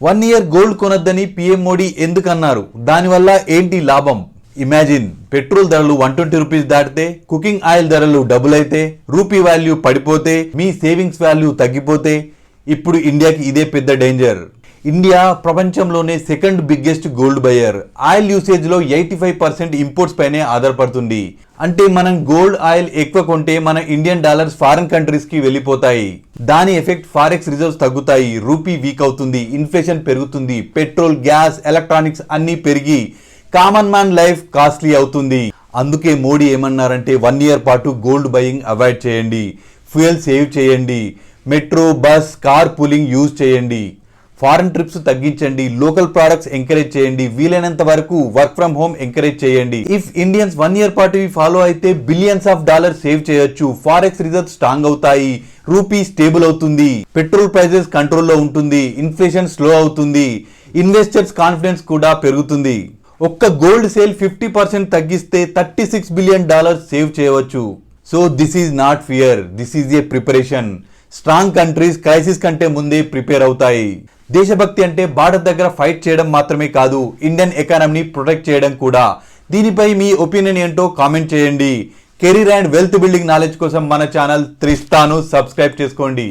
1 year gold కొనొద్దని PM Modi ఎందుకన్నారు? దానివల్ల ఏంటి లాభం? ఇమాజిన్, పెట్రోల్ ధరలు 120 రూపీస్ దాటితే, కుకింగ్ ఆయిల్ ధరలు డబుల్ అయితే, రూపీ వాల్యూ పడిపోతే, మీ సేవింగ్స్ వాల్యూ తగ్గిపోతే, ఇప్పుడు ఇండియాకి ఇదే పెద్ద డేంజర్. ఇండియా ప్రపంచంలోనే second biggest gold buyer. Oil usage లో 85% ఇంపోర్ట్స్ పైనే ఆధారపడుతుంది. అంటే మనం గోల్డ్ ఆయిల్ ఎక్కువ కొంటే మన ఇండియన్ డాలర్స్ ఫారిన్ కంట్రీస్ కి వెళ్ళిపోతాయి. దాని ఎఫెక్ట్ ఫారెక్స్ రిజర్వ్స్ తగ్గుతాయి, రూపీ వీక్ అవుతుంది, ఇన్ఫ్లేషన్ పెరుగుతుంది, పెట్రోల్, గ్యాస్, ఎలక్ట్రానిక్స్ అన్ని పెరిగి కామన్ మ్యాన్ లైఫ్ కాస్ట్లీ అవుతుంది. అందుకే మోడీ ఏమన్నారంటే 1 ఇయర్ పాటు గోల్డ్ బయింగ్ అవాయిడ్ చేయండి, ఫ్యూయల్ సేవ్ చేయండి, metro, bus, car pooling use చేయండి, ఫారెన్ ట్రిప్స్ తగ్గించండి, లోకల్ ప్రొడక్ట్స్ ఎంకరేజ్ చేయండి, వీలైనంత వరకు వర్క్ ఫ్రమ్ హోమ్ ఎంకరేజ్ చేయండి. ఇఫ్ ఇండియన్స్ 1 ఇయర్ పాటు ఫాలో అయితే బిలియన్స్ ఆఫ్ డాలర్స్ సేవ్ చేయొచ్చు, ఫారెక్స్ రిజర్వ్స్ స్ట్రాంగ్ అవుతాయి, రూపీ స్టేబుల్ అవుతుంది, పెట్రోల్ ప్రైజెస్ కంట్రోల్లో ఉంటుంది, ఇన్ఫ్లేషన్ స్లో అవుతుంది, ఇన్వెస్టర్స్ కాన్ఫిడెన్స్ కూడా పెరుగుతుంది. ఒక్క గోల్డ్ సేల్ 50% తగ్గిస్తే $36 బిలియన్ సేవ్ చేయవచ్చు. So this is not fear, this is a preparation. Strong countries crisis కంటే ముందే ప్రిపేర్ అవుతాయి. దేశభక్తి అంటే భారత్ దగ్గర ఫైట్ చేయడం మాత్రమే కాదు, ఇండియన్ ఎకానమీని ప్రొటెక్ట్ చేయడం కూడా. దీనిపై మీ ఒపీనియన్ ఏంటో కామెంట్ చేయండి. Career and wealth building knowledge కోసం మన ఛానల్ త్రిస్తాను సబ్స్క్రైబ్ చేసుకోండి.